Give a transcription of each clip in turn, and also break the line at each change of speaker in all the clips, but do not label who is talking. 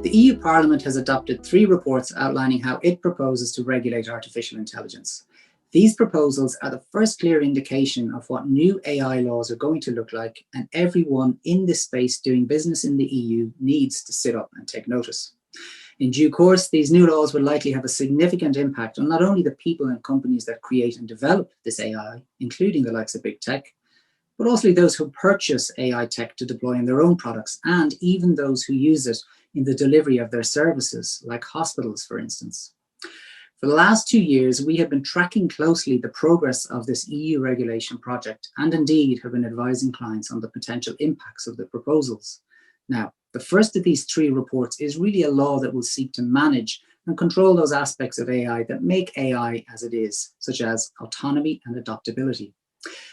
The EU Parliament has adopted 3 reports outlining how it proposes to regulate artificial intelligence. These proposals are the first clear indication of what new AI laws are going to look like, and everyone in this space doing business in the EU needs to sit up and take notice. In due course, these new laws will likely have a significant impact on not only the people and companies that create and develop this AI, including the likes of big tech, but also those who purchase AI tech to deploy in their own products, and even those who use it in the delivery of their services, like hospitals, for instance. For the last 2 years, we have been tracking closely the progress of this EU regulation project, and indeed have been advising clients on the potential impacts of the proposals. Now, the first of these 3 reports is really a law that will seek to manage and control those aspects of AI that make AI as it is, such as autonomy and adaptability.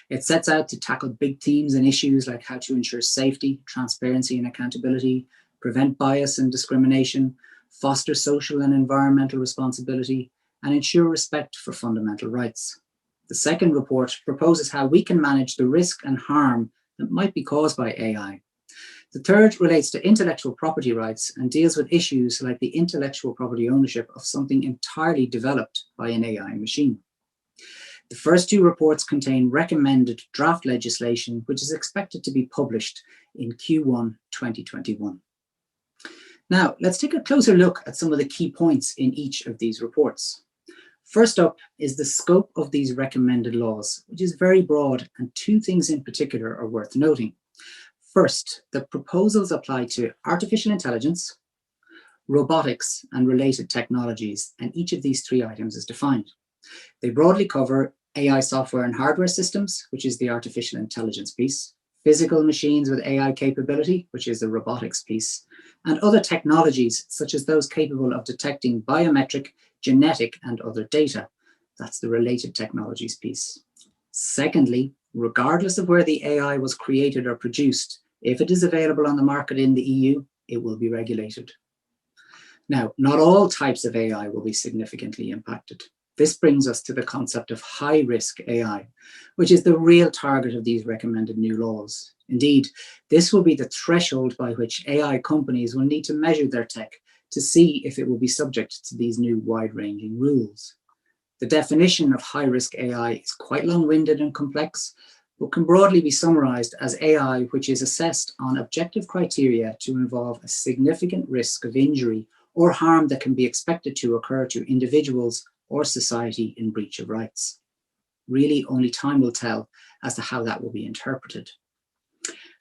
It sets out to tackle big themes and issues like how to ensure safety, transparency and accountability, prevent bias and discrimination, foster social and environmental responsibility, and ensure respect for fundamental rights. The second report proposes how we can manage the risk and harm that might be caused by AI. The third relates to intellectual property rights and deals with issues like the intellectual property ownership of something entirely developed by an AI machine. The first 2 reports contain recommended draft legislation, which is expected to be published in Q1 2021. Now, let's take a closer look at some of the key points in each of these reports. First up is the scope of these recommended laws, which is very broad, and 2 things in particular are worth noting. First, the proposals apply to artificial intelligence, robotics, and related technologies, and each of these 3 items is defined. They broadly cover AI software and hardware systems, which is the artificial intelligence piece, physical machines with AI capability, which is the robotics piece, and other technologies, such as those capable of detecting biometric, genetic, and other data. That's the related technologies piece. Secondly, regardless of where the AI was created or produced, if it is available on the market in the EU, it will be regulated. Now, not all types of AI will be significantly impacted. This brings us to the concept of high-risk AI, which is the real target of these recommended new laws. Indeed, this will be the threshold by which AI companies will need to measure their tech to see if it will be subject to these new wide-ranging rules. The definition of high-risk AI is quite long-winded and complex, but can broadly be summarized as AI which is assessed on objective criteria to involve a significant risk of injury or harm that can be expected to occur to individuals or society in breach of rights. Really, only time will tell as to how that will be interpreted.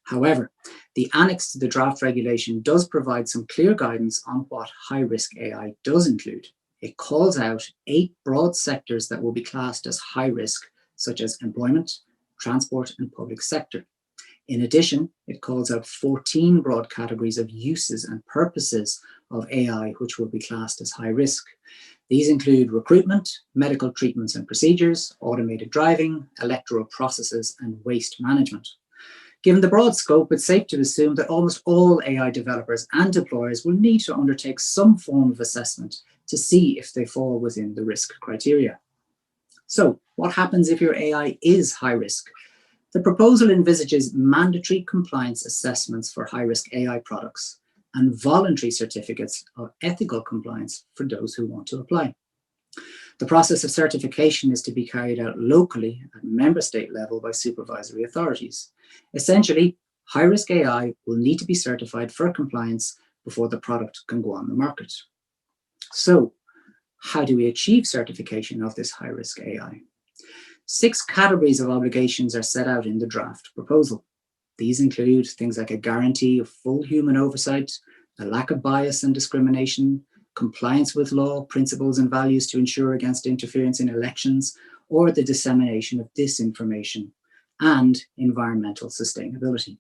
However, the annex to the draft regulation does provide some clear guidance on what high-risk AI does include. It calls out 8 broad sectors that will be classed as high risk, such as employment, transport, and public sector. In addition, it calls out 14 broad categories of uses and purposes of AI, which will be classed as high risk. These include recruitment, medical treatments and procedures, automated driving, electoral processes, and waste management. Given the broad scope, it's safe to assume that almost all AI developers and deployers will need to undertake some form of assessment to see if they fall within the risk criteria. So, what happens if your AI is high risk? The proposal envisages mandatory compliance assessments for high-risk AI products and voluntary certificates of ethical compliance for those who want to apply. The process of certification is to be carried out locally at member state level by supervisory authorities. Essentially, high-risk AI will need to be certified for compliance before the product can go on the market. So, how do we achieve certification of this high-risk AI? 6 categories of obligations are set out in the draft proposal. These include things like a guarantee of full human oversight, a lack of bias and discrimination, compliance with law, principles and values to ensure against interference in elections or the dissemination of disinformation, and environmental sustainability.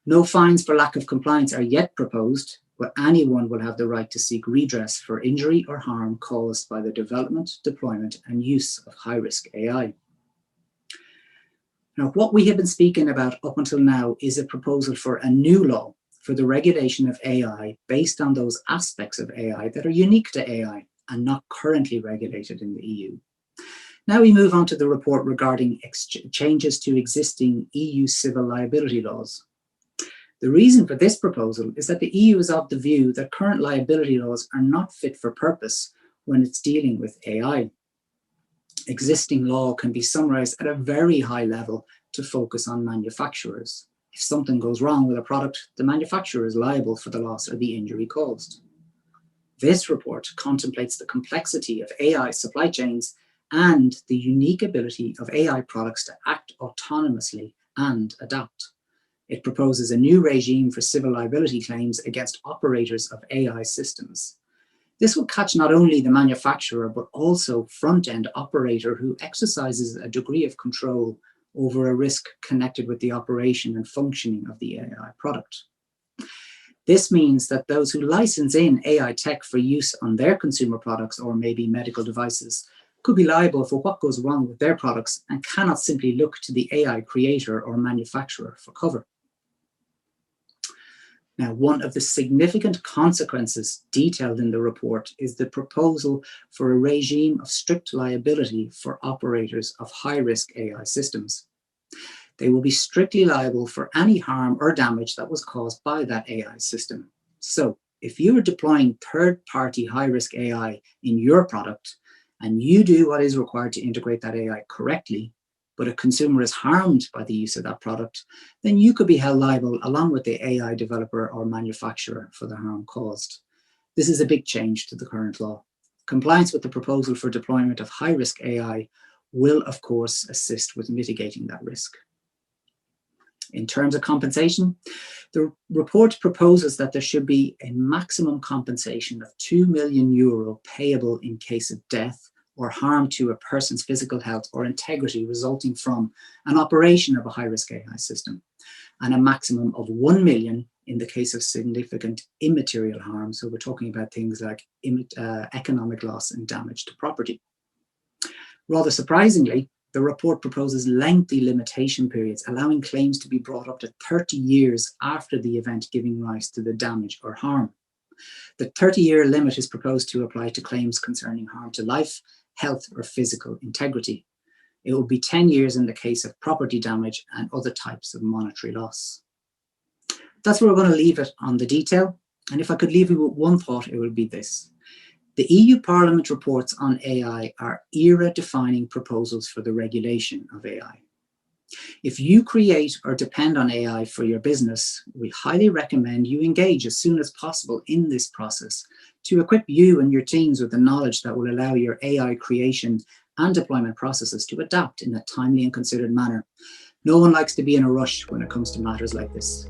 No fines for lack of compliance are yet proposed, but anyone will have the right to seek redress for injury or harm caused by the development, deployment, and use of high-risk AI. Now, what we have been speaking about up until now is a proposal for a new law for the regulation of AI based on those aspects of AI that are unique to AI and not currently regulated in the EU. Now we move on to the report regarding changes to existing EU civil liability laws. The reason for this proposal is that the EU is of the view that current liability laws are not fit for purpose when it's dealing with AI. Existing law can be summarized at a very high level to focus on manufacturers. If something goes wrong with a product, the manufacturer is liable for the loss or the injury caused. This report contemplates the complexity of AI supply chains and the unique ability of AI products to act autonomously and adapt. It proposes a new regime for civil liability claims against operators of AI systems. This will catch not only the manufacturer, but also front-end operator who exercises a degree of control over a risk connected with the operation and functioning of the AI product. This means that those who license in AI tech for use on their consumer products or maybe medical devices could be liable for what goes wrong with their products and cannot simply look to the AI creator or manufacturer for cover. Now, one of the significant consequences detailed in the report is the proposal for a regime of strict liability for operators of high-risk AI systems. They will be strictly liable for any harm or damage that was caused by that AI system. So if you are deploying third-party high-risk AI in your product and you do what is required to integrate that AI correctly, but a consumer is harmed by the use of that product, then you could be held liable along with the AI developer or manufacturer for the harm caused. This is a big change to the current law. Compliance with the proposal for deployment of high-risk AI will, of course, assist with mitigating that risk. In terms of compensation, the report proposes that there should be a maximum compensation of €2 million payable in case of death or harm to a person's physical health or integrity resulting from an operation of a high-risk AI system, and a maximum of $1 million in the case of significant immaterial harm. So we're talking about things like economic loss and damage to property. Rather surprisingly, the report proposes lengthy limitation periods, allowing claims to be brought up to 30 years after the event giving rise to the damage or harm. The 30-year limit is proposed to apply to claims concerning harm to life, health, or physical integrity. It will be 10 years in the case of property damage and other types of monetary loss. That's where we're going to leave it on the detail. And if I could leave you with one thought, it would be this. The EU Parliament reports on AI are era-defining proposals for the regulation of AI. If you create or depend on AI for your business, we highly recommend you engage as soon as possible in this process to equip you and your teams with the knowledge that will allow your AI creation and deployment processes to adapt in a timely and considered manner. No one likes to be in a rush when it comes to matters like this.